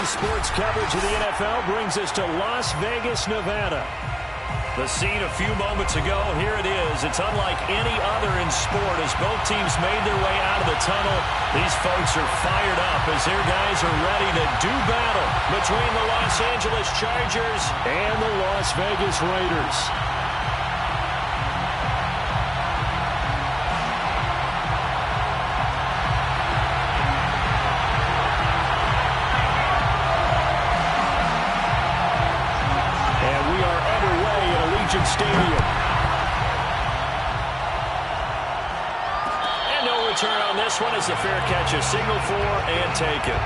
Today's sports coverage of the NFL brings us to Las Vegas, Nevada. The scene a few moments ago, here it is. It's unlike any other in sport as both teams made their way out of the tunnel. These folks are fired up as their guys are ready to do battle between the Los Angeles Chargers and the Las Vegas Raiders. Stadium. And no return on this one as the fair catch is signaled for and taken.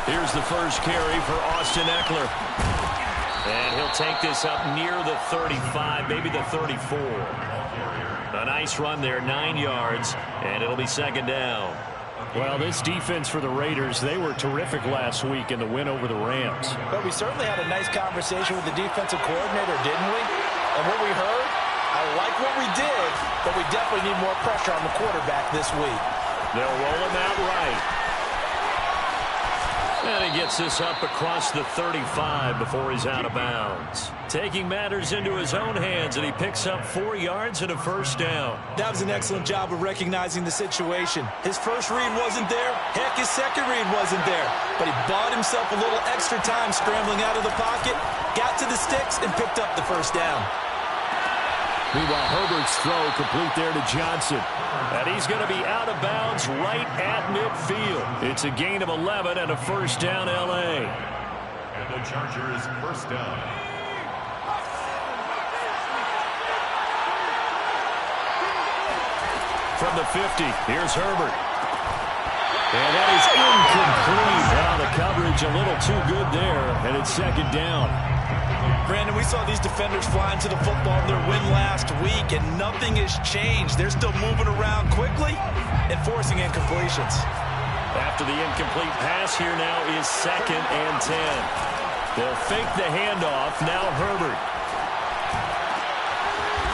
Here's the first carry for Austin Ekeler. And he'll take this up near the 35, maybe the 34. A nice run there, 9 yards, and it'll be second down. Well, this defense for the Raiders, they were terrific last week in the win over the Rams. But we certainly had a nice conversation with the defensive coordinator, didn't we? And what we heard, I like what we did, but we definitely need more pressure on the quarterback this week. They'll roll him out right. And he gets this up across the 35 before he's out of bounds. Taking matters into his own hands, and he picks up 4 yards and a first down. That was an excellent job of recognizing the situation. His first read wasn't there. Heck, his second read wasn't there. But he bought himself a little extra time scrambling out of the pocket, got to the sticks, and picked up the first down. Meanwhile, Herbert's throw complete there to Johnson. And he's going to be out of bounds right at midfield. It's a gain of 11 and a first down, L.A. And the Chargers first down. From the 50, here's Herbert. And that is incomplete. Wow, the coverage a little too good there, and it's second down. Brandon, we saw these defenders flying to the football in their win last week, and nothing has changed. They're still moving around quickly and forcing incompletions. After the incomplete pass, here now is second and 10. They'll fake the handoff. Now Herbert.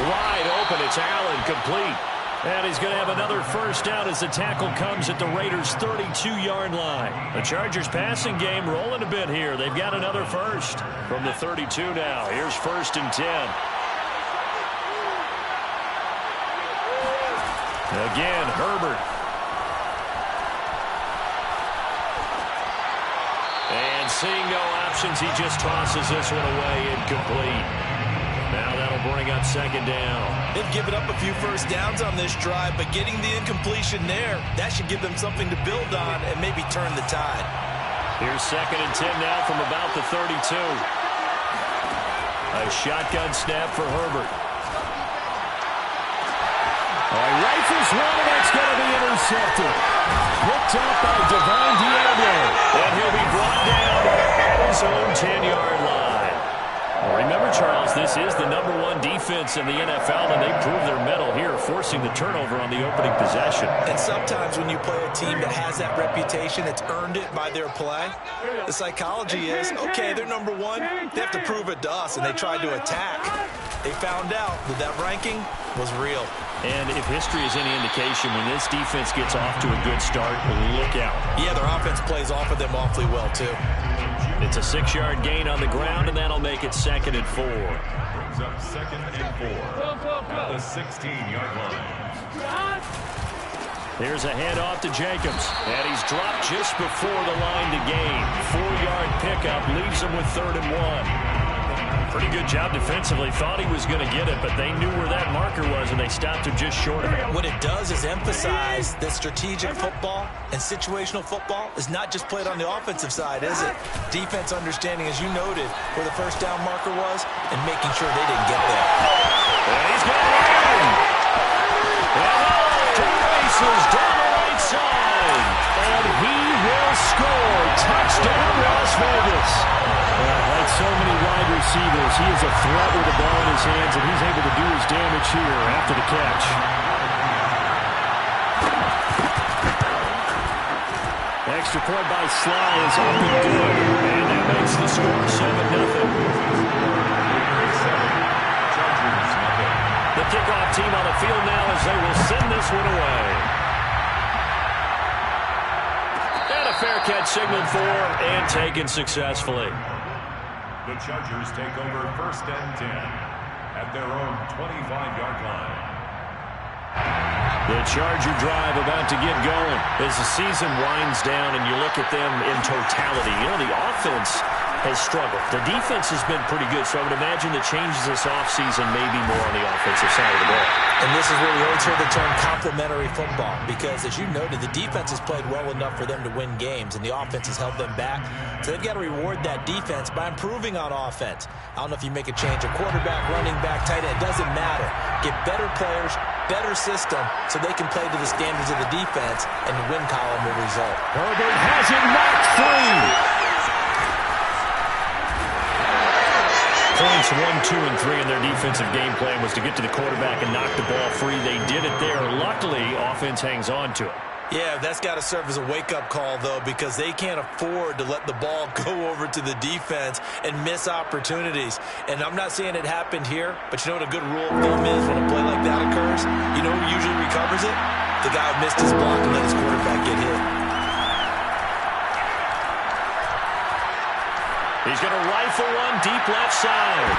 Wide open. It's Allen, complete. And he's going to have another first down as the tackle comes at the Raiders' 32-yard line. The Chargers passing game rolling a bit here. They've got another first from the 32 now. Here's first and 10. Again, Herbert. And seeing no options, he just tosses this one away, incomplete. Now that'll bring up second down. They've given up a few first downs on this drive, but getting the incompletion there, that should give them something to build on and maybe turn the tide. Here's second and 10 now from about the 32. A shotgun snap for Herbert. Rifles one, and that's going to be intercepted. Picked up by Divine Diablo. And he'll be brought down at his own 10-yard line. Remember, Charles, this is the #1 defense in the NFL, and they prove their mettle here, forcing the turnover on the opening possession. And sometimes when you play a team that has that reputation, it's earned it by their play. The psychology is, okay, they're #1. They have to prove it to us, and they tried to attack. They found out that that ranking was real. And if history is any indication, when this defense gets off to a good start, look out. Yeah, their offense plays off of them awfully well, too. It's a 6-yard gain on the ground, and that'll make it second and 4. Brings up second and 4 at the 16-yard line. Here's a handoff to Jacobs, and he's dropped just before the line to gain. 4-yard pickup leaves him with 3rd and 1. Pretty good job defensively. Thought he was going to get it, but they knew where that marker was, and they stopped him just short of it. What it does is emphasize that strategic football and situational football is not just played on the offensive side, is it? Defense understanding, as you noted, where the first down marker was and making sure they didn't get there. And he's going to run. And off to the races down the right side. And he will score. Touchdown, Las Vegas. Like so many see this. He is a threat with the ball in his hands, and he's able to do his damage here after the catch. Extra point by Sly is up and good. And that makes the score 7-0. The kickoff team on the field now as they will send this one away. And a fair catch signaled for and taken successfully. The Chargers take over 1st and 10 at their own 25-yard line. The Charger drive about to get going as the season winds down and you look at them in totality. You know, the offense has struggled. The defense has been pretty good, so I would imagine the changes this offseason may be more on the offensive side of the ball. And this is where we always hear the term complementary football, because as you noted, the defense has played well enough for them to win games, and the offense has held them back. So they've got to reward that defense by improving on offense. I don't know if you make a change, a quarterback, running back, tight end, it doesn't matter. Get better players, better system, so they can play to the standards of the defense, and the win column will result. Herbert has it knocked free. Points 1, 2, and 3 in their defensive game plan was to get to the quarterback and knock the ball free. They did it there. Luckily, offense hangs on to it. Yeah, that's got to serve as a wake-up call, though, because they can't afford to let the ball go over to the defense and miss opportunities. And I'm not saying it happened here, but you know what a good rule of thumb is when a play like that occurs? You know who usually recovers it? The guy who missed his block and let his quarterback get hit. He's going to rifle one deep left side.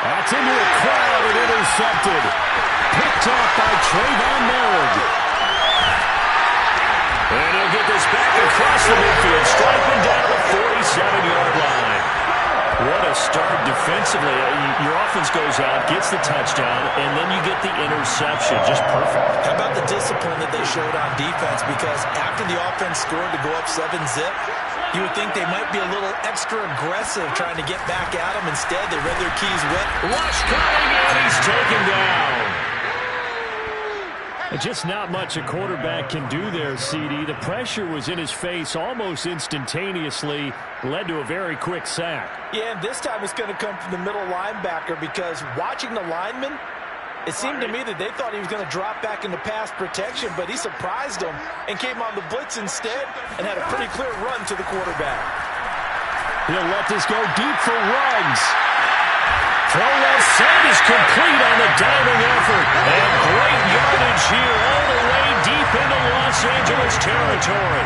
That's into a crowd and intercepted. Picked off by Trayvon Merrick. And he'll get this back across the midfield, striping down to the 47-yard line. What a start defensively. Your offense goes out, gets the touchdown, and then you get the interception. Just perfect. How about the discipline that they showed on defense? Because after the offense scored to go up 7-zip, you would think they might be a little extra aggressive trying to get back at them. Instead, they read their keys wet. Rush coming, and he's taken down. Just not much a quarterback can do there, CD. The pressure was in his face almost instantaneously, led to a very quick sack. Yeah, and this time it's going to come from the middle linebacker, because watching the lineman, it seemed to me that they thought he was going to drop back into pass protection, but he surprised them and came on the blitz instead and had a pretty clear run to the quarterback. He'll let this go deep for Ruggs. Throw left side is complete on the diving effort. And great yardage here all the way deep into Los Angeles territory.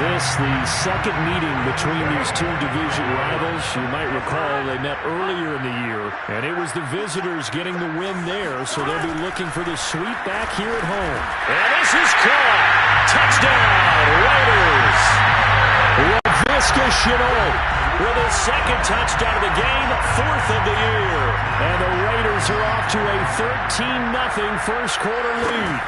This, the second meeting between these two division rivals. You might recall they met earlier in the year, and it was the visitors getting the win there, so they'll be looking for the sweep back here at home. And this is caught. Touchdown, Raiders. Laviska Shenault with his second touchdown of the game, 4th of the year. And the Raiders are off to a 13-0 first quarter lead.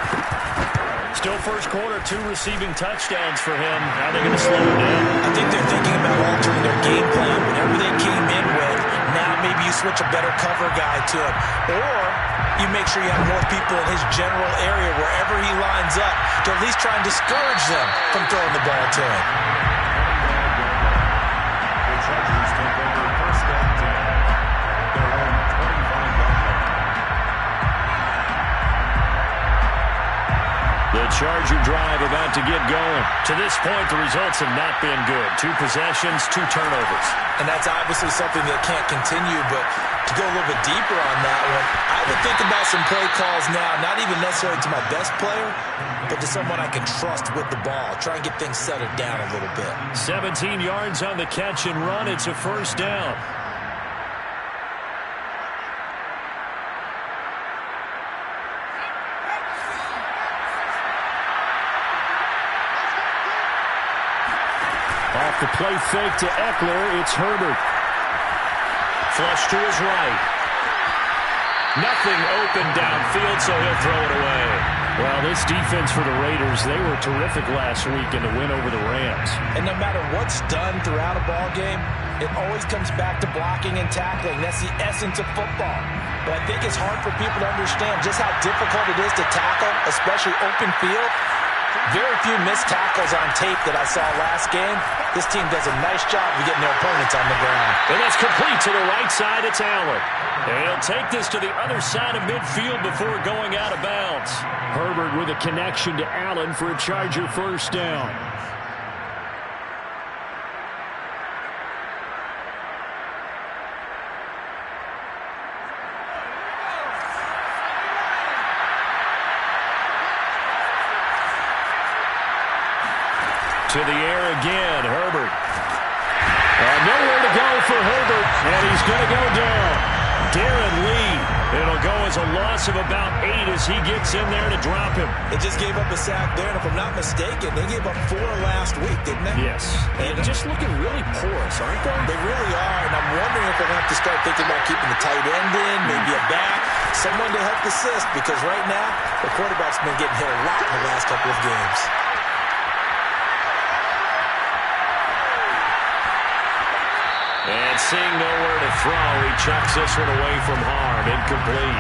Still first quarter, 2 receiving touchdowns for him. How are they going to slow it down? I think they're thinking about altering their game plan. Whatever they came in with, now maybe you switch a better cover guy to him. Or you make sure you have more people in his general area wherever he lines up to at least try and discourage them from throwing the ball to him. The Chargers take over 1st and 10 at their own 25-yard line. The Charger drive about to get going. To this point, the results have not been good. 2 possessions, 2 turnovers. And that's obviously something that can't continue, but to go a little bit deeper on that one, I would think about some play calls now, not even necessarily to my best player, but to someone I can trust with the ball. Try and get things settled down a little bit. 17 yards on the catch and run. It's a first down. Off the play fake to Eckler, it's Herbert. Flush to his right. Nothing open downfield, so he'll throw it away. Well, this defense for the Raiders, they were terrific last week in the win over the Rams. And no matter what's done throughout a ball game, it always comes back to blocking and tackling. That's the essence of football. But I think it's hard for people to understand just how difficult it is to tackle, especially open field. Very few missed tackles on tape that I saw last game. This team does a nice job of getting their opponents on the ground. And that's complete to the right side. It's Allen. And he'll take this to the other side of midfield before going out of bounds. Herbert with a connection to Allen for a Charger first down. To the air again, Herbert. Nowhere to go for Herbert, and he's going to go down. Darren Lee. It'll go as a loss of about 8 as he gets in there to drop him. They just gave up a sack there, and if I'm not mistaken, they gave up 4 last week, didn't they? Yes. And just looking really porous, aren't they? They really are, and I'm wondering if they're going to have to start thinking about keeping the tight end in, maybe a back, someone to help assist, because right now, the quarterback's been getting hit a lot in the last couple of games. And seeing nowhere to throw, he chucks this one away from harm. Incomplete.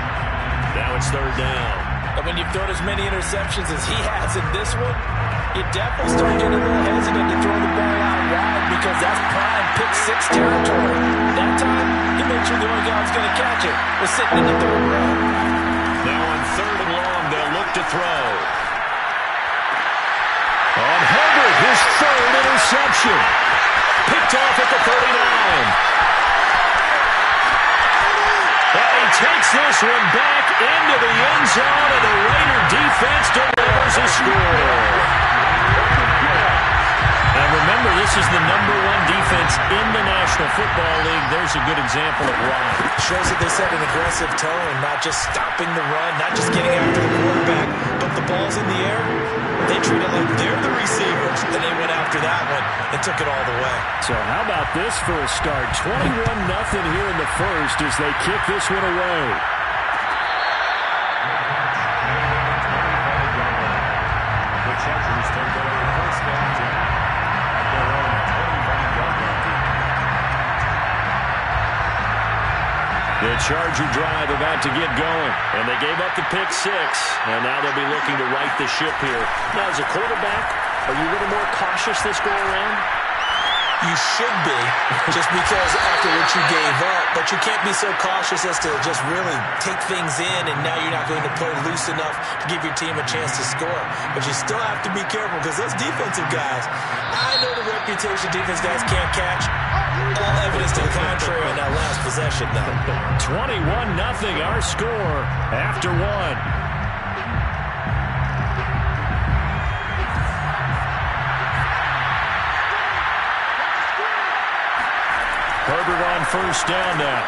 Now it's third down. And when you've thrown as many interceptions as he has in this one, you definitely start getting a little hesitant to throw the ball out wide because that's prime pick-6 territory. That time, he made sure the only guy who's going to catch it was sitting in the third row. Now on third and long, they'll look to throw. On Herbert, his third interception. Picked off at the 39. And he takes this one back into the end zone, and the Raider defense delivers a score. And remember, this is the #1 defense in the National Football League. There's a good example of why. Shows that they set an aggressive tone, not just stopping the run, not just getting after the quarterback, but the ball's in the air. They treat it like they're the receivers, and they went after that one and took it all the way. So how about this for a start? 21-0 here in the first as they kick this one away. The Chargers take over first and 10 at their own 25-yard line. The Charger drive about to get going, and they gave up the pick-6, and now they'll be looking to right the ship here. Now, as a quarterback, are you a little more cautious this go-around? You should be, just because after what you gave up, but you can't be so cautious as to just really take things in, and now you're not going to play loose enough to give your team a chance to score. But you still have to be careful, because those defensive guys, I know the reputation defense guys can't catch. All evidence to the contrary on that last possession, though. 21-0, our score after 1. Herbert on first down now.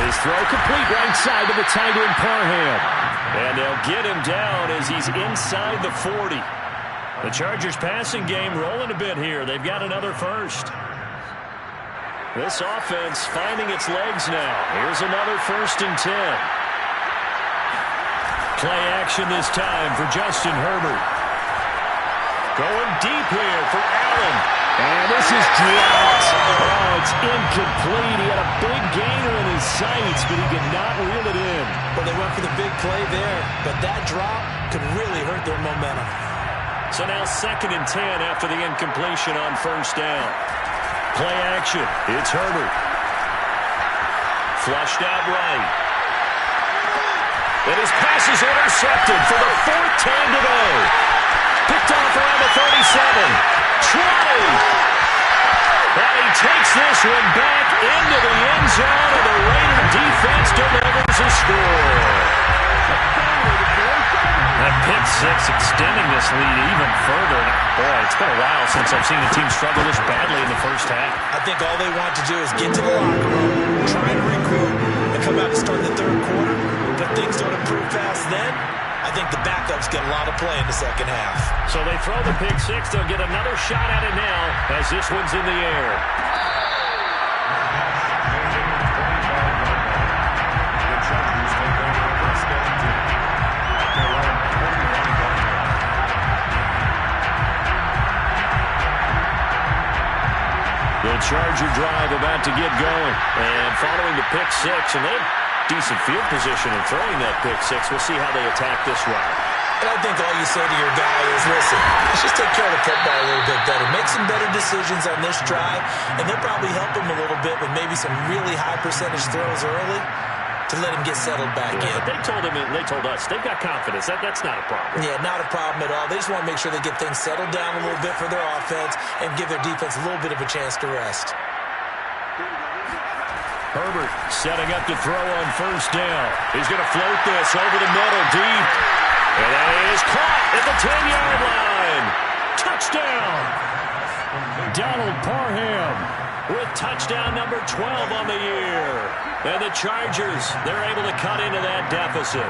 His throw complete right side to the tight end Parham. And they'll get him down as he's inside the 40. The Chargers passing game rolling a bit here. They've got another first. This offense finding its legs now. Here's another 1st and 10. Play action this time for Justin Herbert. Going deep here for Allen. And this is dropped. Oh, it's incomplete. He had a big gainer in his sights, but he could not reel it in. Well, they went for the big play there, but that drop could really hurt their momentum. So now 2nd and 10 after the incompletion on first down. Play action. It's Herbert. Flushed out right. And his pass is intercepted for the 4th time today. Picked off around the 37. 20. And he takes this one back into the end zone, and the Raider defense delivers a score. That pick-6 extending this lead even further. Boy, it's been a while since I've seen a team struggle this badly in the first half. I think all they want to do is get to the locker room, try to regroup, and come out to start the 3rd quarter. But if things don't improve fast then, I think the backups get a lot of play in the second half. So they throw the pick-6. They'll get another shot at it now as this one's in the air. The Chargers take over first and 10 at their own 41-yard line. The Charger drive about to get going. And following the pick-6, and they have decent field position in throwing that pick-6. We'll see how they attack this route. And I think all you say to your guy is, listen, let's just take care of the football a little bit better. Make some better decisions on this drive, and they'll probably help him a little bit with maybe some really high percentage throws early to let him get settled back in. But they told us, they've got confidence. That's not a problem. Yeah, not a problem at all. They just want to make sure they get things settled down a little bit for their offense and give their defense a little bit of a chance to rest. Herbert setting up to throw on first down. He's going to float this over the middle deep. And that is caught at the 10-yard line. Touchdown. Donald Parham with touchdown number 12 on the year. And the Chargers, they're able to cut into that deficit.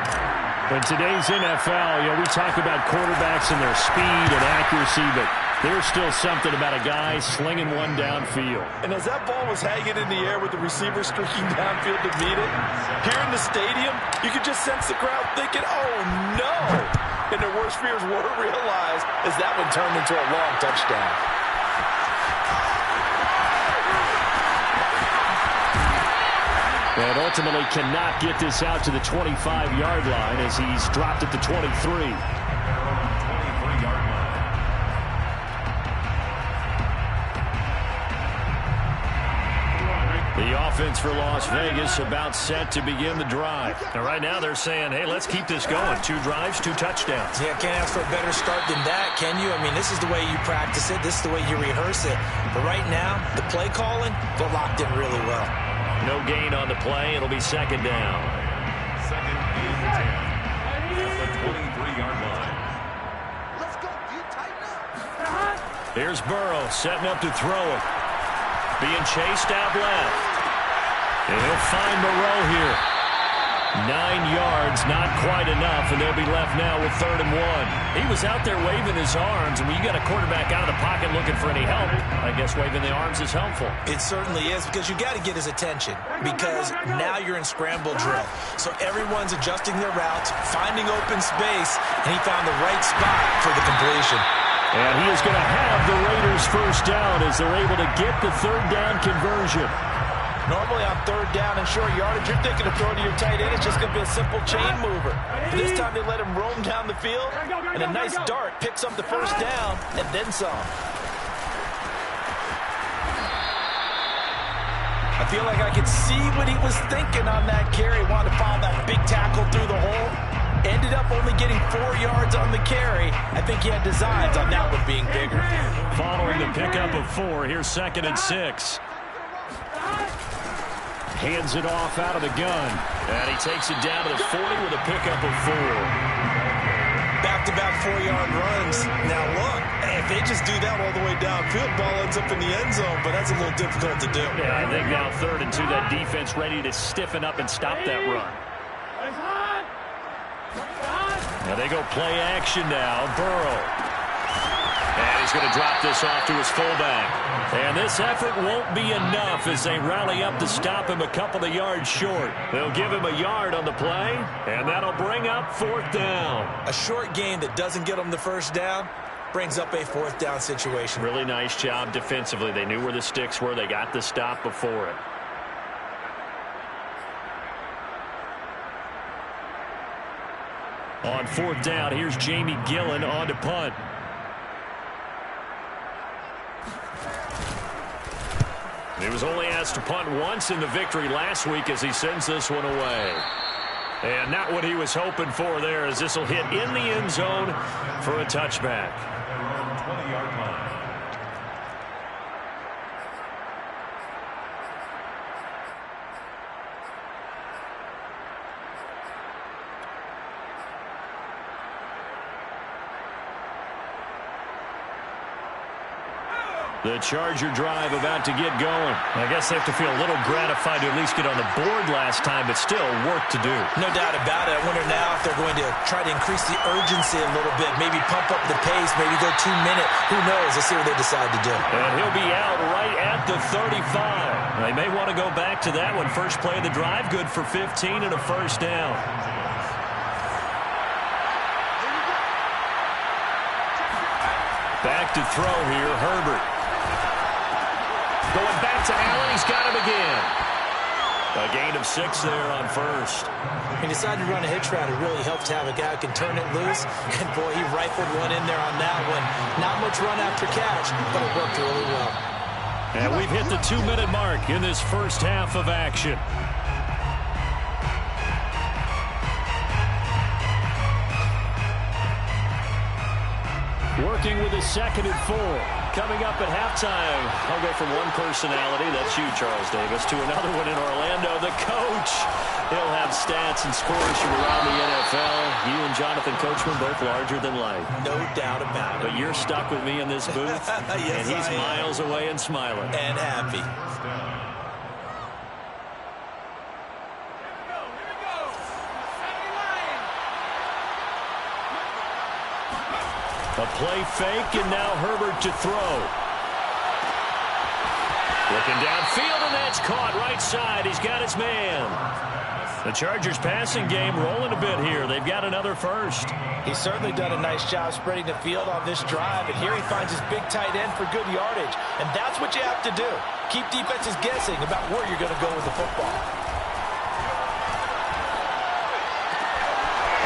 In today's NFL, we talk about quarterbacks and their speed and accuracy, but there's still something about a guy slinging one downfield. And as that ball was hanging in the air with the receiver streaking downfield to meet it, here in the stadium, you could just sense the crowd thinking, oh, no. And their worst fears were realized as that one turned into a long touchdown. And ultimately cannot get this out to the 25-yard line as he's dropped at the 23. 23-yard line. The offense for Las Vegas about set to begin the drive. And right now they're saying, hey, let's keep this going. 2 drives, 2 touchdowns. Yeah, can't ask for a better start than that, can you? I mean, this is the way you practice it. This is the way you rehearse it. But right now, the play calling, they're locked in really well. No gain on the play. It'll be second down. Second and 10 at the 23-yard line. Let's go. You tighten up. Here's Burrow setting up to throw it. Being chased out left. And he'll find Moreau here. 9 yards, not quite enough, and they'll be left now with 3rd and 1. He was out there waving his arms, and when you got a quarterback out of the pocket looking for any help, I guess waving the arms is helpful. It certainly is, because you got to get his attention, because now you're in scramble drill. So everyone's adjusting their routes, finding open space, and he found the right spot for the completion. And he is going to have the Raiders first down as they're able to get the 3rd down conversion. Normally on 3rd down and short yardage, you're thinking of throwing to your tight end. It's just going to be a simple chain mover. But this time they let him roam down the field, and a nice dart picks up the first down and then some. I feel like I could see what he was thinking on that carry. Wanted to follow that big tackle through the hole. Ended up only getting 4 yards on the carry. I think he had designs on that one being bigger. Following the pickup of 4, here's 2nd and 6. Hands it off out of the gun. And he takes it down to the 40 with a pickup of 4. Back-to-back 4-yard runs. Now look, if they just do that all the way downfield, ball ends up in the end zone, but that's a little difficult to do. Yeah, I think now 3rd and 2, that defense ready to stiffen up and stop that run. Now they go play action now. Burrow. And he's going to drop this off to his fullback. And this effort won't be enough as they rally up to stop him a couple of yards short. They'll give him a yard on the play, and that'll bring up 4th down. A short gain that doesn't get them the first down brings up a 4th down situation. Really nice job defensively. They knew where the sticks were. They got the stop before it. On 4th down, here's Jamie Gillen on to punt. He was only asked to punt once in the victory last week as he sends this one away. And not what he was hoping for there, as this will hit in the end zone for a touchback. 20-yard line. The Charger drive about to get going. I guess they have to feel a little gratified to at least get on the board last time, but still work to do. No doubt about it. I wonder now if they're going to try to increase the urgency a little bit, maybe pump up the pace, maybe go 2-minute. Who knows? Let's see what they decide to do. And he'll be out right at the 35. They may want to go back to that one. First play of the drive, good for 15 and a first down. Back to throw here, Herbert. Going back to Allen, he's got him again. A gain of 6 there on first. He decided to run a hitch route. It really helped to have a guy who can turn it loose. And, boy, he rifled one in there on that one. Not much run after catch, but it worked really well. And we've hit the 2-minute mark in this first half of action. Working with a 2nd and 4. Coming up at halftime, I'll go from one personality, that's you, Charles Davis, to another one in Orlando, the coach. He'll have stats and scores from around the NFL. You and Jonathan Coachman both larger than life. No doubt about it. But you're stuck with me in this booth, yes, and he's miles away and smiling. And happy. A play fake, and now Herbert to throw. Looking downfield, and that's caught right side. He's got his man. The Chargers passing game rolling a bit here. They've got another first. He's certainly done a nice job spreading the field on this drive, and here he finds his big tight end for good yardage. And that's what you have to do. Keep defenses guessing about where you're going to go with the football.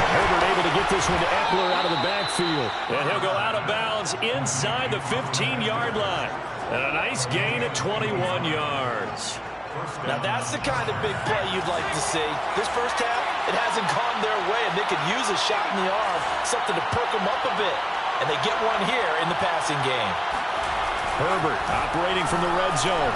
Herbert able to get this one to Eckler out of the backfield. And he'll go out of bounds inside the 15-yard line. And a nice gain at 21 yards. Now that's the kind of big play you'd like to see. This first half, it hasn't gone their way, and they could use a shot in the arm, something to perk them up a bit. And they get one here in the passing game. Herbert operating from the red zone.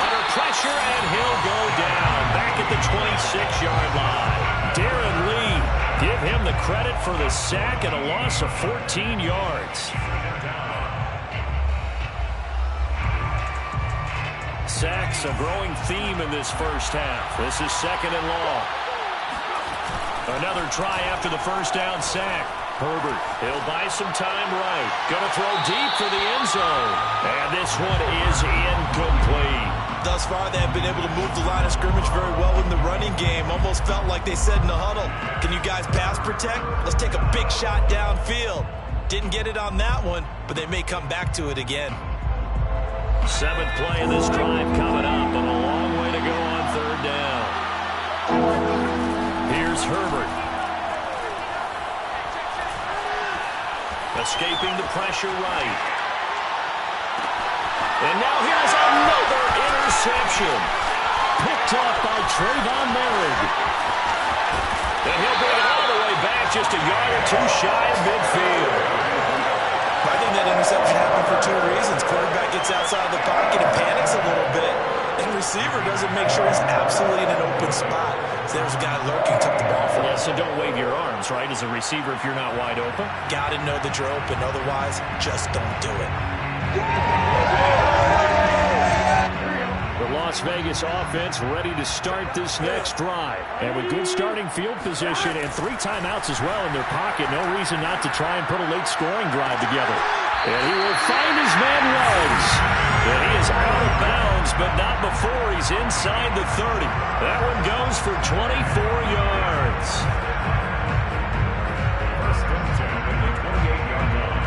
Under pressure, and he'll go down back at the 26-yard line. Darren Lee, give him the credit for the sack and a loss of 14 yards. Sacks a growing theme in this first half. This is 2nd and long. Another try after the first down sack. Herbert, he'll buy some time right. Gonna throw deep for the end zone. And this one is incomplete. Thus far, they have been able to move the line of scrimmage very well in the running game. Almost felt like they said in the huddle, can you guys pass protect? Let's take a big shot downfield. Didn't get it on that one, but they may come back to it again. 7th play of this drive coming up, and a long way to go on 3rd down. Here's Herbert. Escaping the pressure right. And now here's another interception. Picked off by Trayvon Merritt. And he'll bring it all the way back, just a yard or two shy of midfield. I think that interception happened for 2 reasons. Quarterback gets outside the pocket and panics a little bit. And receiver doesn't make sure he's absolutely in an open spot. So there's a guy lurking, took the ball from him. Yeah, so don't wave your arms, right, as a receiver if you're not wide open. Got to know that you're open. Otherwise, just don't do it. The Las Vegas offense ready to start this next drive. And with good starting field position and 3 timeouts as well in their pocket, no reason not to try and put a late scoring drive together. And he will find his man Ruggs. And he is out of bounds, but not before he's inside the 30. That one goes for 24 yards. First and 10 at the 28-yard line.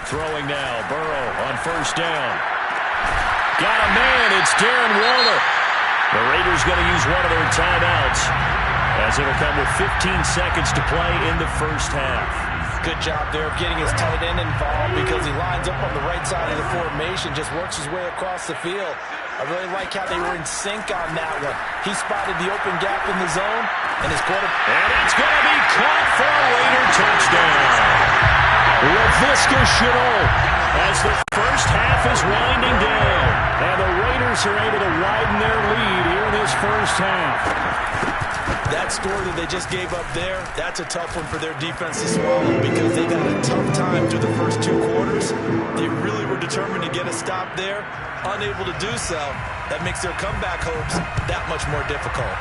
Throwing now, Burrow on first down. Got a man, it's Darren Waller. The Raiders going to use one of their timeouts as it'll come with 15 seconds to play in the first half. Good job there of getting his tight end involved because he lines up on the right side of the formation, just works his way across the field. I really like how they were in sync on that one. He spotted the open gap in the zone, and his quarterback... And it's going to be caught for a Raider touchdown. Laviska Shenault as the first half is winding down. And the Raiders are able to widen their lead here in this first half. That score that they just gave up there, that's a tough one for their defense to swallow because they got a tough time through the first 2 quarters. They really were determined to get a stop there, unable to do so. That makes their comeback hopes that much more difficult.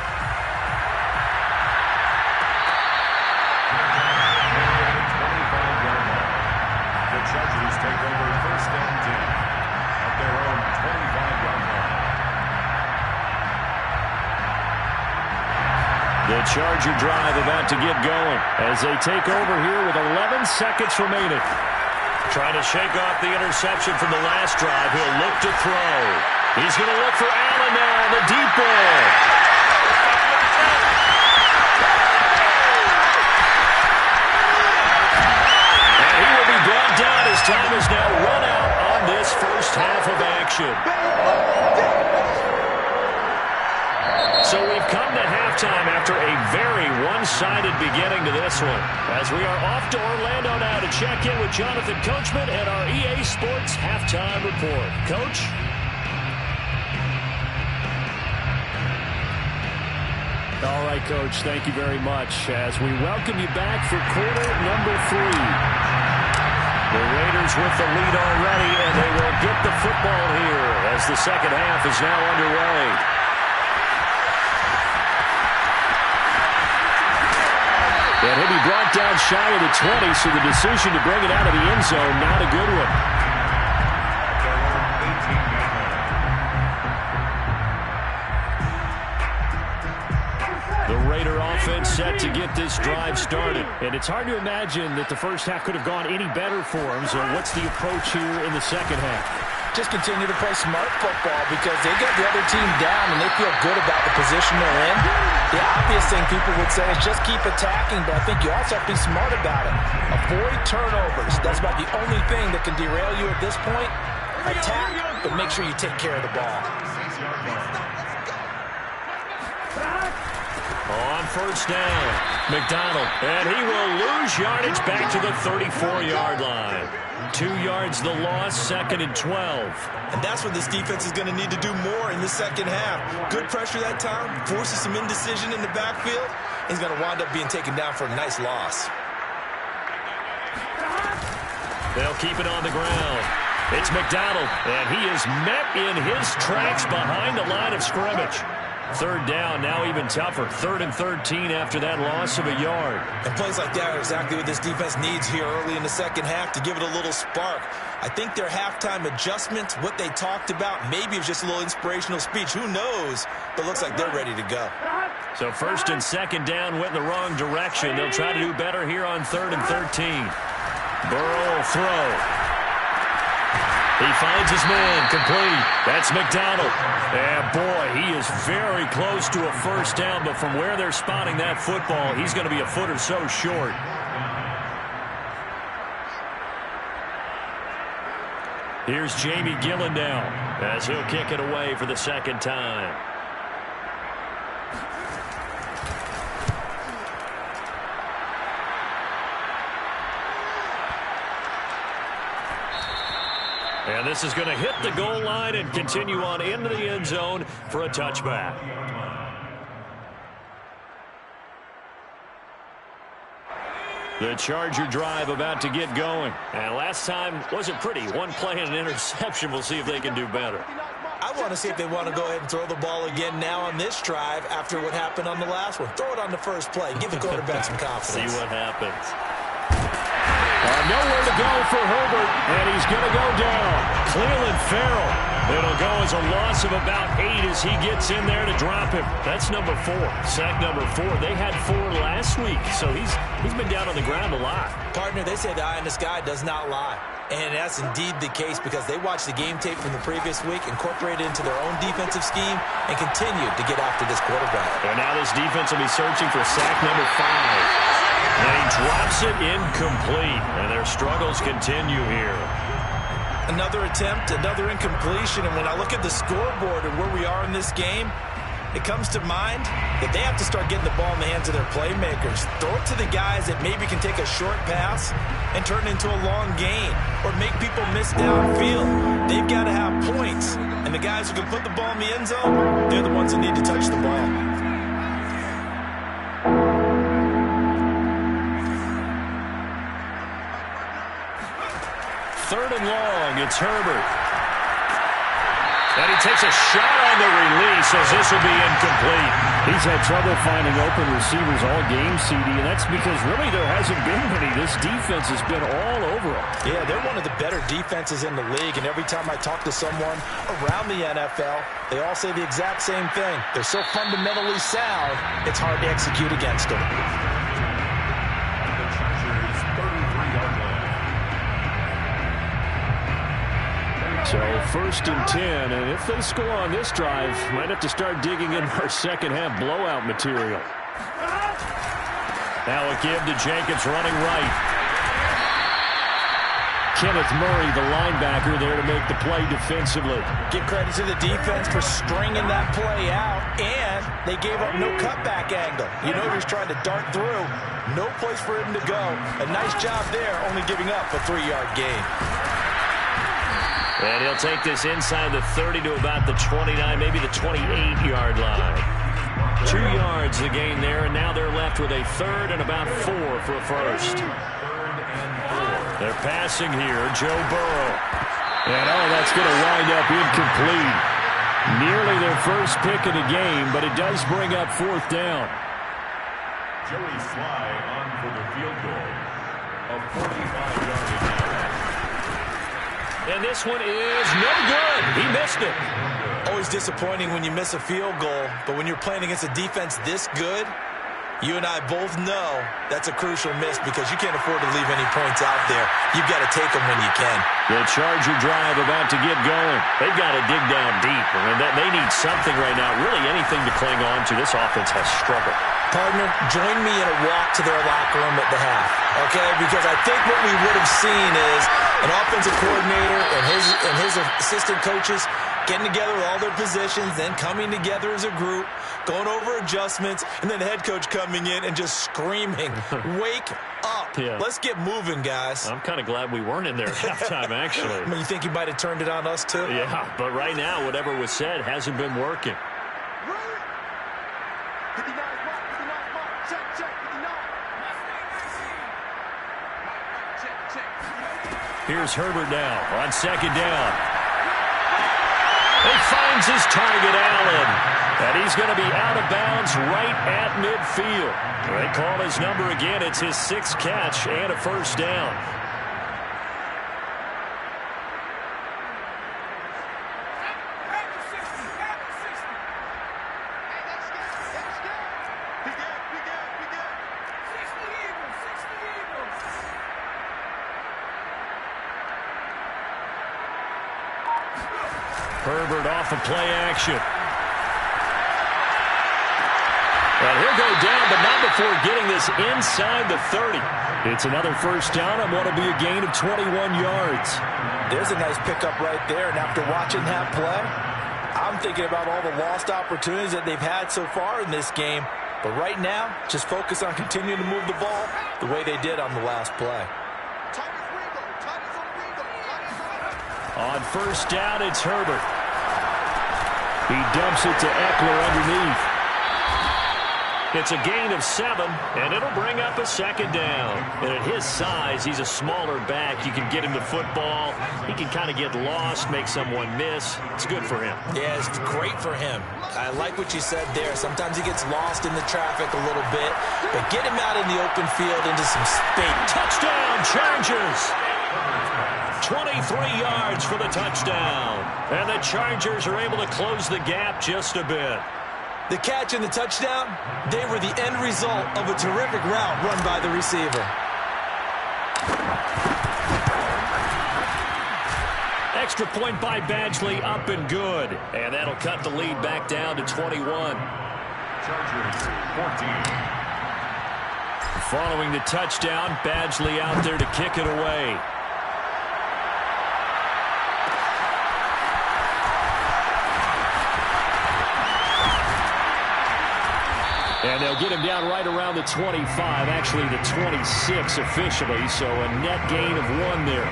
The Chargers take over first and 10 at their own 25-yard line. Charger drive about to get going as they take over here with 11 seconds remaining. Trying to shake off the interception from the last drive. He'll look to throw. He's going to look for Allen now, the deep ball. And he will be brought down as time is now run out on this first half of action. So we've come to halftime after a very one-sided beginning to this one. As we are off to Orlando now to check in with Jonathan Coachman and our EA Sports Halftime Report. Coach? All right, Coach, thank you very much. As we welcome you back for quarter number 3. The Raiders with the lead already, and they will get the football here as the second half is now underway. And he'll be brought down shy of the 20, so the decision to bring it out of the end zone, not a good one. The Raider offense set to get this drive started. And it's hard to imagine that the first half could have gone any better for them. So what's the approach here in the second half? Just continue to play smart football because they got the other team down and they feel good about the position they're in. The obvious thing people would say is just keep attacking, but I think you also have to be smart about it. Avoid turnovers. That's about the only thing that can derail you at this point. Attack, but make sure you take care of the ball. On first down, McDonald, and he will lose yardage back to the 34-yard line. 2 yards the loss, 2nd and 12. And that's what this defense is going to need to do more in the second half. Good pressure that time, forces some indecision in the backfield. He's going to wind up being taken down for a nice loss. They'll keep it on the ground. It's McDonald, and he is met in his tracks behind the line of scrimmage. Third down, now even tougher. 3rd and 13 after that loss of a yard. And plays like that are exactly what this defense needs here early in the second half to give it a little spark. I think their halftime adjustment, what they talked about, maybe it was just a little inspirational speech. Who knows? But looks like they're ready to go. So 1st and 2nd down went in the wrong direction. They'll try to do better here on 3rd and 13. Burrow will throw. He finds his man, complete. That's McDonald. And boy, he is very close to a first down, but from where they're spotting that football, he's going to be a foot or so short. Here's Jamie Gillen now as he'll kick it away for the second time. And this is going to hit the goal line and continue on into the end zone for a touchback. The Charger drive about to get going. And last time wasn't pretty. One play and an interception. We'll see if they can do better. I want to see if they want to go ahead and throw the ball again now on this drive after what happened on the last one. Throw it on the first play. Give the quarterback some confidence. See what happens. Nowhere to go for Herbert, and he's going to go down. Cleveland Farrell. It'll go as a loss of about 8 as he gets in there to drop him. That's number 4. Sack number 4. They had 4 last week, so he's been down on the ground a lot. Partner, they say the eye in the sky does not lie. And that's indeed the case because they watched the game tape from the previous week, incorporated it into their own defensive scheme, and continued to get after this quarterback. And now this defense will be searching for sack number 5. And he drops it incomplete, and their struggles continue here. Another attempt, another incompletion, and when I look at the scoreboard and where we are in this game, it comes to mind that they have to start getting the ball in the hands of their playmakers. Throw it to the guys that maybe can take a short pass and turn it into a long gain or make people miss downfield. They've got to have points, and the guys who can put the ball in the end zone, they're the ones that need to touch the ball. Third and long, it's Herbert. And he takes a shot on the release as this will be incomplete. He's had trouble finding open receivers all game, CD, and that's because really there hasn't been many. This defense has been all over him. Yeah, they're one of the better defenses in the league, and every time I talk to someone around the NFL, they all say the exact same thing. They're so fundamentally sound, it's hard to execute against them. The Chargers' 33-yard line. So 1st and 10, and if they score on this drive, might have to start digging in our second half blowout material. Now a give to Jacobs running right. Kenneth Murray, the linebacker, there to make the play defensively. Give credit to the defense for stringing that play out, and they gave up no cutback angle. You know he was trying to dart through. No place for him to go. A nice job there, only giving up a 3-yard gain. And he'll take this inside the 30 to about the 29, maybe the 28-yard line. 2 yards the gain there, and now they're left with a 3rd and about 4 for a first. They're passing here, Joe Burrow. And that's going to wind up incomplete. Nearly their first pick of the game, but it does bring up 4th down. Joey Sly on for the field goal. A 45-yard attempt. And this one is no good. He missed it. Always disappointing when you miss a field goal, but when you're playing against a defense this good, you and I both know that's a crucial miss because you can't afford to leave any points out there. You've got to take them when you can. The Charger drive about to get going. They've got to dig down deep. I mean, they need something right now, really anything to cling on to. This offense has struggled. Partner, join me in a walk to their locker room at the half, okay? Because I think what we would have seen is an offensive coordinator and his assistant coaches getting together with all their positions, then coming together as a group, going over adjustments, and then the head coach coming in and just screaming, wake up. Yeah. Let's get moving, guys. I'm kind of glad we weren't in there at halftime, actually. I mean, you think he might have turned it on us, too? Yeah, but right now, whatever was said hasn't been working. Here's Herbert now on 2nd down. He finds his target, Allen. And he's going to be out of bounds right at midfield. They call his number again. It's his 6th catch and a first down. Herbert off of play action. And he'll go down, but not before getting this inside the 30. It's another first down and what will be a gain of 21 yards. There's a nice pickup right there, and after watching that play, I'm thinking about all the lost opportunities that they've had so far in this game. But right now, just focus on continuing to move the ball the way they did on the last play. On first down, it's Herbert. He dumps it to Eckler underneath. It's a gain of 7, and it'll bring up a 2nd down. And at his size, he's a smaller back. You can get him the football. He can kind of get lost, make someone miss. It's good for him. Yeah, it's great for him. I like what you said there. Sometimes he gets lost in the traffic a little bit, but get him out in the open field into some space. Touchdown, Chargers! 23 yards for the touchdown. And the Chargers are able to close the gap just a bit. The catch and the touchdown, they were the end result of a terrific route run by the receiver. Extra point by Badgley, up and good. And that'll cut the lead back down to 21. Chargers 14. Following the touchdown, Badgley out there to kick it away. And they'll get him down right around the 25, actually the 26 officially, so a net gain of 1 there.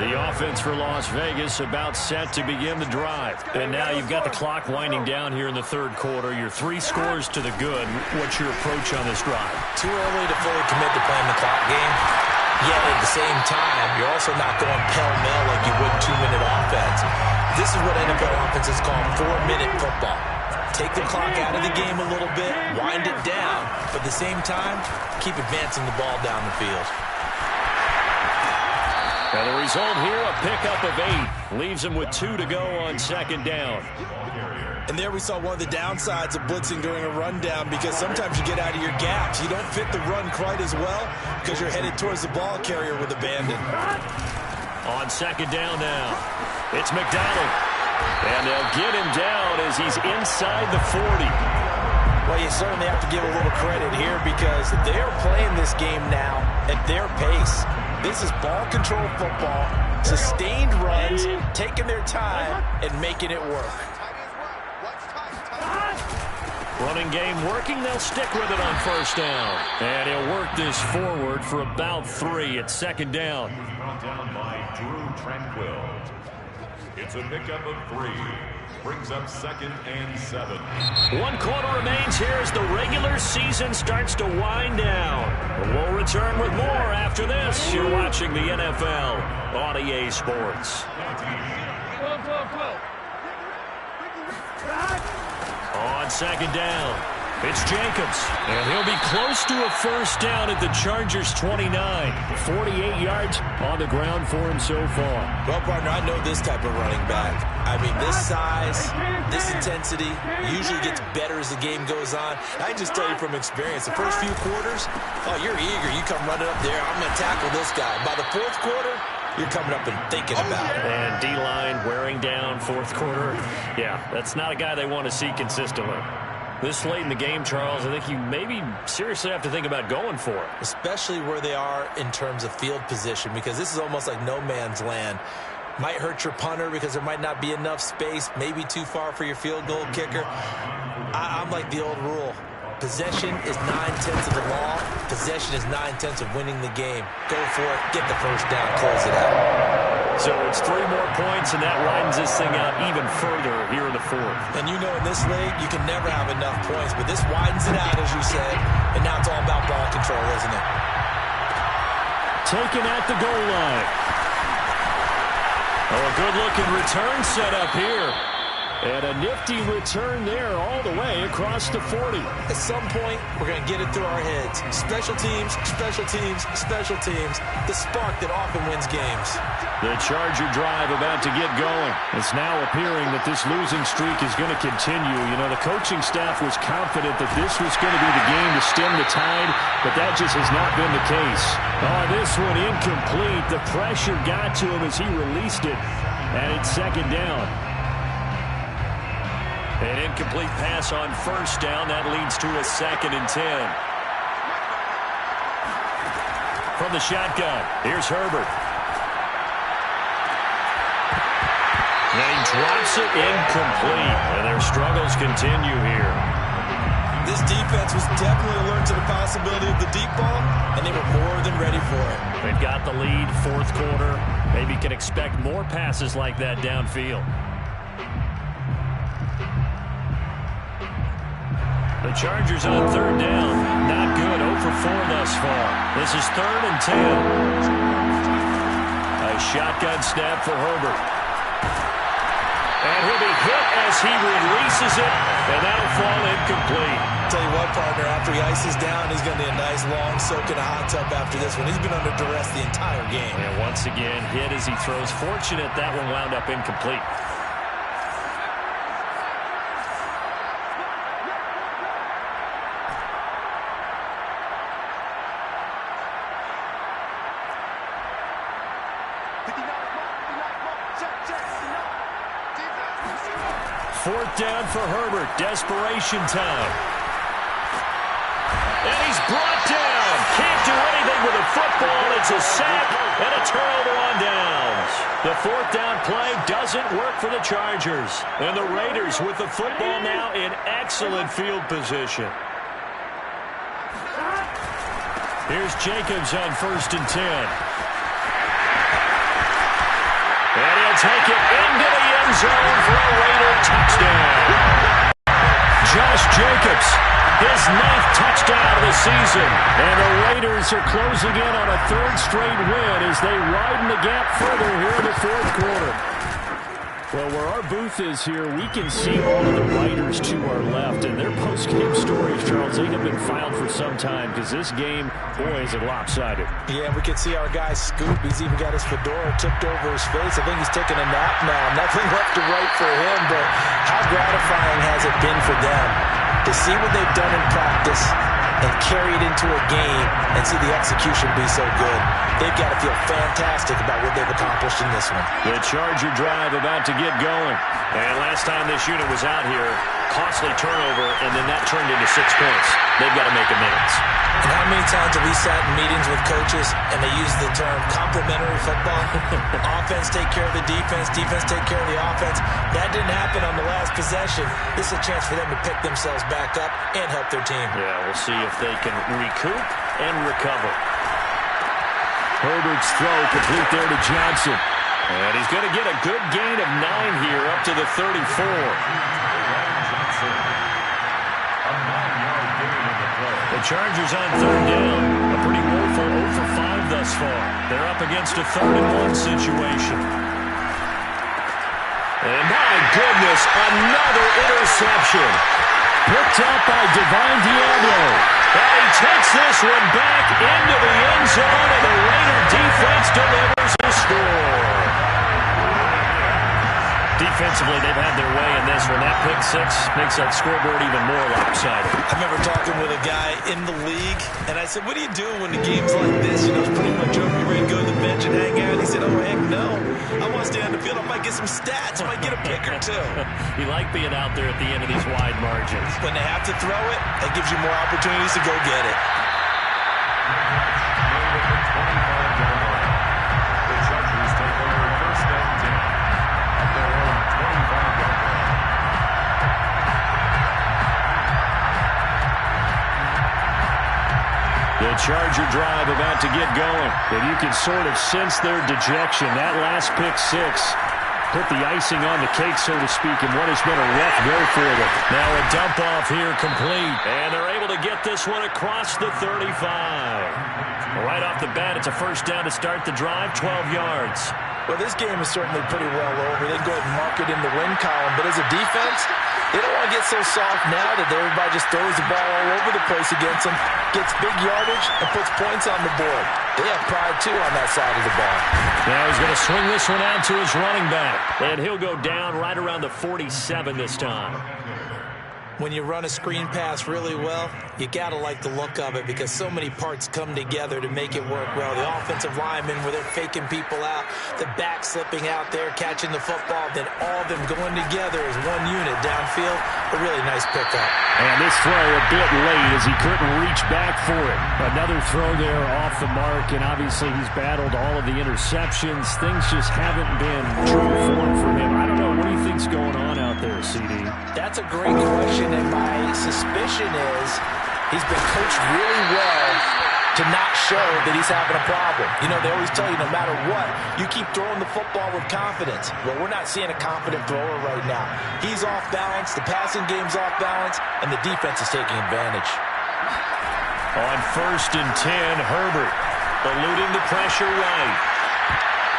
The offense for Las Vegas about set to begin the drive. And now you've got the clock winding down here in the 3rd quarter. Your 3 scores to the good. What's your approach on this drive? Too early to fully commit to playing the clock game. Yet at the same time, you're also not going pell-mell like you would 2-minute offense. This is what NFL offenses call 4-minute football. take the clock out of the game a little bit, wind it down, but at the same time, keep advancing the ball down the field. And the result here, a pickup of 8. Leaves him with 2 to go on second down. And there we saw one of the downsides of blitzing during a rundown, because sometimes you get out of your gaps. You don't fit the run quite as well because you're headed towards the ball carrier with abandon. On second down now, it's McDonald. And they'll get him down as he's inside the 40. Well, you certainly have to give a little credit here because they're playing this game now at their pace. This is ball control football, sustained runs, taking their time, and making it work. Running game working. They'll stick with it on first down. And he'll work this forward for about 3 at second down. Brought down by Drew Tranquill. It's a pickup of 3. Brings up 2nd and 7. 1 quarter remains here as the regular season starts to wind down. We'll return with more after this. You're watching the NFL on EA Sports. On second down, it's Jacobs, and he'll be close to a first down at the Chargers' 29. 48 yards on the ground for him so far. Well, partner, I know this type of running back. I mean, this size, this intensity usually gets better as the game goes on. I can just tell you from experience, the first few quarters, oh, you're eager. You come running up there, I'm going to tackle this guy. By the fourth quarter, you're coming up and thinking about it. And D-line wearing down fourth quarter. Yeah, that's not a guy they want to see consistently. This late in the game, Charles, I think you maybe seriously have to think about going for it. Especially where they are in terms of field position, because this is almost like no man's land. Might hurt your punter because there might not be enough space, maybe too far for your field goal kicker. I'm like the old rule. Possession is 9/10 of the law. Possession is 9/10 of winning the game. Go for it. Get the first down. Close it out. So it's 3 more points, and that widens this thing out even further here in the fourth. And you know in this league, you can never have enough points, but this widens it out, as you said, and now it's all about ball control, isn't it? Taken at the goal line. Oh, a good-looking return set up here. And a nifty return there all the way across the 40. At some point, we're going to get it through our heads. Special teams, special teams, special teams. The spark that often wins games. The Charger drive about to get going. It's now appearing that this losing streak is going to continue. You know, the coaching staff was confident that this was going to be the game to stem the tide, but that just has not been the case. Oh, this one incomplete. The pressure got to him as he released it, and it's second down. An incomplete pass on first down. That leads to a 2nd and 10. From the shotgun, here's Herbert. And he drops it incomplete. And their struggles continue here. This defense was definitely alert to the possibility of the deep ball, and they were more than ready for it. They've got the lead, fourth quarter. Maybe can expect more passes like that downfield. The Chargers on third down. Not good. 0 for 4 thus far. This is 3rd and 10. A shotgun snap for Herbert. And he'll be hit as he releases it, and that'll fall incomplete. Tell you what, partner, after he ices down, he's going to need a nice long soak in a hot tub after this one. He's been under duress the entire game. And once again, hit as he throws. Fortunate that one wound up incomplete. Fourth down for Herbert. Desperation time. And he's brought down. Can't do anything with a football. It's a sack and a turnover on downs. The fourth down play doesn't work for the Chargers. And the Raiders with the football now in excellent field position. Here's Jacobs on 1st and 10. And he'll take it into the end zone for a Raider touchdown. Josh Jacobs, his 9th touchdown of the season. And the Raiders are closing in on a 3rd straight win as they widen the gap further here in the fourth quarter. Well, where our booth is here, we can see all of the writers to our left, and their post-game stories, Charles, they have been filed for some time because this game, boy, is it lopsided. Yeah, we can see our guy Scoop. He's even got his fedora tipped over his face. I think he's taking a nap now. Nothing left to write for him, but how gratifying has it been for them to see what they've done in practice and carry it into a game and see the execution be so good. They've got to feel fantastic about what they've accomplished in this one. The Charger drive about to get going. And last time this unit was out here, costly turnover, and then that turned into 6 points. They've got to make amends. And how many times have we sat in meetings with coaches and they use the term complementary football? Offense take care of the defense, defense take care of the offense. That didn't happen on the last possession. This is a chance for them to pick themselves back up and help their team. Yeah, we'll see if they can recoup and recover. Herbert's throw complete there to Johnson. And he's going to get a good gain of 9 here up to the 34. The Chargers on third down. A pretty woeful 0 for 5 thus far. They're up against a 3rd-and-1 situation. And my goodness, another interception. Picked up by Divine Diablo. And he takes this one back into the end zone, and the Raider defense delivers a score. Defensively, they've had their way in this one. That pick 6 makes that scoreboard even more lopsided. I remember talking with a guy in the league, and I said, what do you do when the game's like this? You know, it's pretty much over. You ready to go to the bench and hang out? He said, oh, heck no. I want to stay on the field. I might get some stats. I might get a pick or 2. You like being out there at the end of these wide margins. When they have to throw it, that gives you more opportunities to go get it. The Charger drive about to get going. And you can sort of sense their dejection. That last pick 6 put the icing on the cake, so to speak, in what has been a rough go for them. Now a dump off here complete. And they're able to get this one across the 35. Right off the bat, it's a first down to start the drive, 12 yards. Well, this game is certainly pretty well over. They can go ahead and mark it in the win column. But as a defense, they don't want to get so soft now that everybody just throws the ball all over the place against them, gets big yardage, and puts points on the board. They have pride, too, on that side of the ball. Now he's going to swing this one out to his running back. And he'll go down right around the 47 this time. When you run a screen pass really well, you got to like the look of it because so many parts come together to make it work well. The offensive linemen, where they're faking people out, the back slipping out there, catching the football, then all of them going together as one unit downfield. A really nice pickup. And this throw a bit late as he couldn't reach back for it. Another throw there off the mark, and obviously he's battled all of the interceptions. Things just haven't been true form for him. I don't know. What do you think's going on out there, CD? That's a great question, and my suspicion is he's been coached really well to not show that he's having a problem. You know, they always tell you no matter what, you keep throwing the football with confidence. Well, we're not seeing a confident thrower right now. He's off balance, the passing game's off balance, and the defense is taking advantage. On 1st and 10, Herbert eluding the pressure right.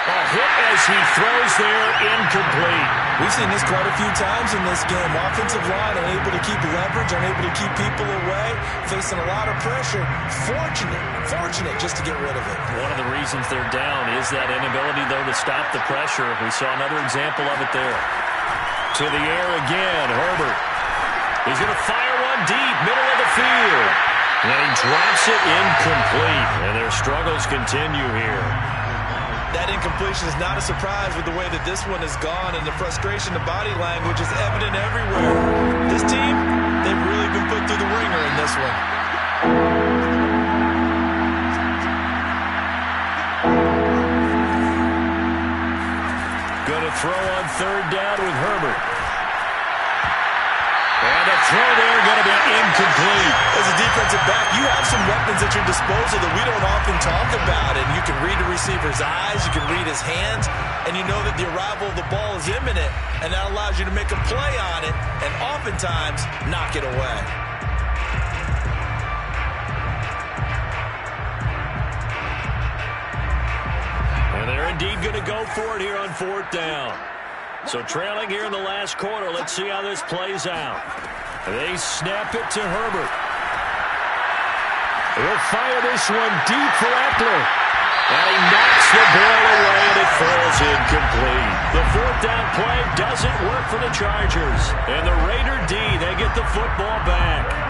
A hit as he throws there, incomplete. We've seen this quite a few times in this game. Offensive line unable to keep leverage, unable to keep people away, facing a lot of pressure. Fortunate just to get rid of it. One of the reasons they're down is that inability, though, to stop the pressure. We saw another example of it there. To the air again, Herbert. He's going to fire one deep, middle of the field. And he drops it incomplete. And their struggles continue here. That incompletion is not a surprise with the way that this one has gone, and the frustration, the body language is evident everywhere. This team, they've really been put through the ringer in this one. Going to throw on 3rd down with Herbert. And a throw there going to be incomplete. As a defensive back, you have some weapons at your disposal that we don't often talk about. And you can read the receiver's eyes, you can read his hands, and you know that the arrival of the ball is imminent. And that allows you to make a play on it and oftentimes knock it away. And they're indeed going to go for it here on 4th down. So trailing here in the last quarter. Let's see how this plays out. They snap it to Herbert. He'll fire this one deep for Eckler. And he knocks the ball away, and it falls incomplete. The fourth down play doesn't work for the Chargers. And the Raider D, they get the football back.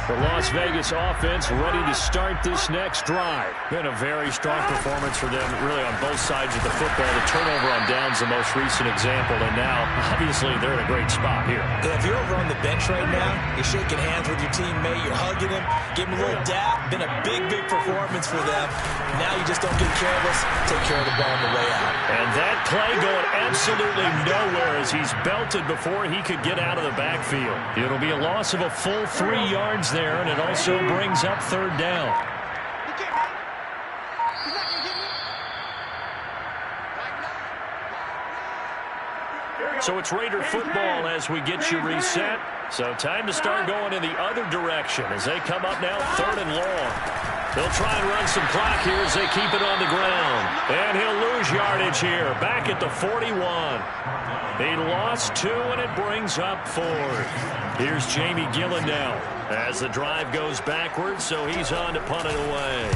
The Las Vegas offense ready to start this next drive. Been a very strong performance for them, really, on both sides of the football. The turnover on downs the most recent example, and now, obviously, they're in a great spot here. Yeah, if you're over on the bench right now, you're shaking hands with your teammate, you're hugging him, give him a little dap. Been a big, big performance for them. Now you just don't get careless, take care of the ball on the way out. And that play going absolutely nowhere as he's belted before he could get out of the backfield. It'll be a loss of a full 3 yards there, and it also brings up third down. So it's Raider football as we get you reset. So time to start going in the other direction as they come up now third and long. They'll try and run some clock here as they keep it on the ground. And he'll lose yardage here, back at the 41. He lost 2, and it brings up 4. Here's Jamie Gillen now as the drive goes backwards, so he's on to punt it away.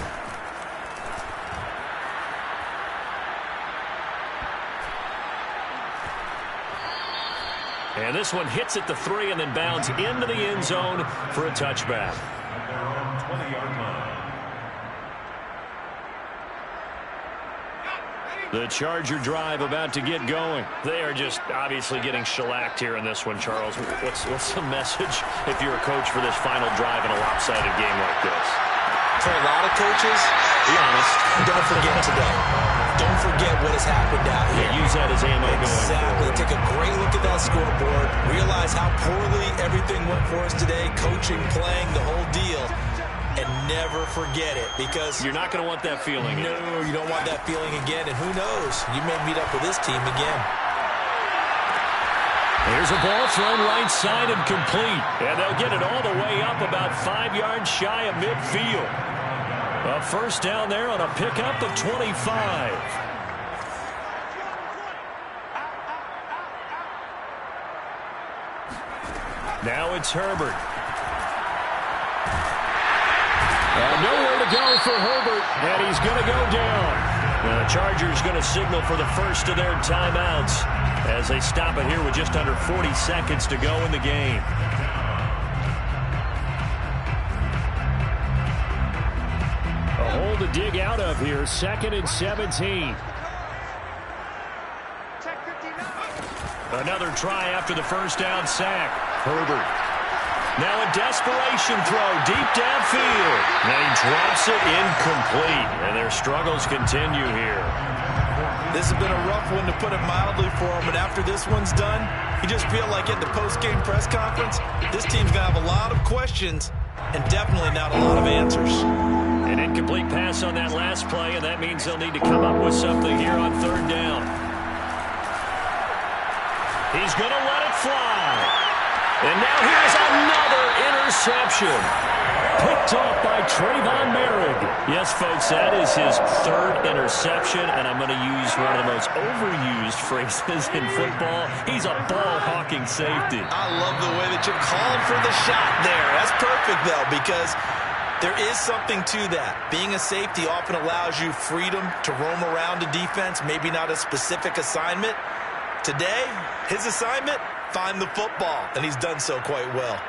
And this one hits at the 3 and then bounds into the end zone for a touchback. 20-yard line. The Charger drive about to get going. They are just obviously getting shellacked here in this one, Charles. What's the message if you're a coach for this final drive in a lopsided game like this? For a lot of coaches, be honest, don't forget today. Don't forget what has happened out here. Yeah, use that as ammo going forward. Exactly. Take a great look at that scoreboard. Realize how poorly everything went for us today. Coaching, playing, the whole deal. And never forget it, because you're not going to want that feeling again. No, you don't want that feeling again. And who knows? You may meet up with this team again. Here's a ball thrown right side and complete. And they'll get it all the way up about 5 yards shy of midfield. A first down there on a pickup of 25. Now it's Herbert. Nowhere to go for Herbert, and he's going to go down. And the Chargers going to signal for the first of their timeouts as they stop it here with just under 40 seconds to go in the game. A hole to dig out of here, 2nd and 17. Another try after the first down sack. Herbert. Now a desperation throw deep downfield. And he drops it incomplete. And their struggles continue here. This has been a rough one, to put it mildly, for him. And after this one's done, you just feel like at the post-game press conference, this team's going to have a lot of questions and definitely not a lot of answers. An incomplete pass on that last play, and that means they'll need to come up with something here on third down. He's going to let it fly. And now here's another interception. Picked off by Trayvon Merrick. Yes, folks, that is his 3rd interception, and I'm going to use one of the most overused phrases in football. He's a ball-hawking safety. I love the way that you're calling for the shot there. That's perfect, though, because there is something to that. Being a safety often allows you freedom to roam around a defense, maybe not a specific assignment. Today, his assignment, find the football, and he's done so quite well.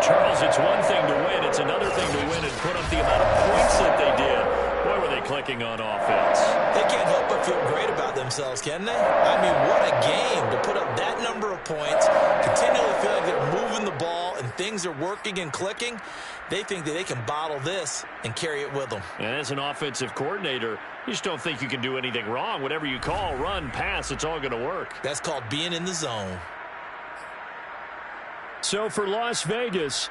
Charles, it's one thing to win. It's another thing to win and put up the amount of points that they did. Boy, were they clicking on offense. They can't help but feel great about themselves, can they? I mean, what a game to put up that number of points, continually feel like they're moving the ball and things are working and clicking. They think that they can bottle this and carry it with them. And as an offensive coordinator, you just don't think you can do anything wrong. Whatever you call, run, pass, it's all going to work. That's called being in the zone. So for Las Vegas,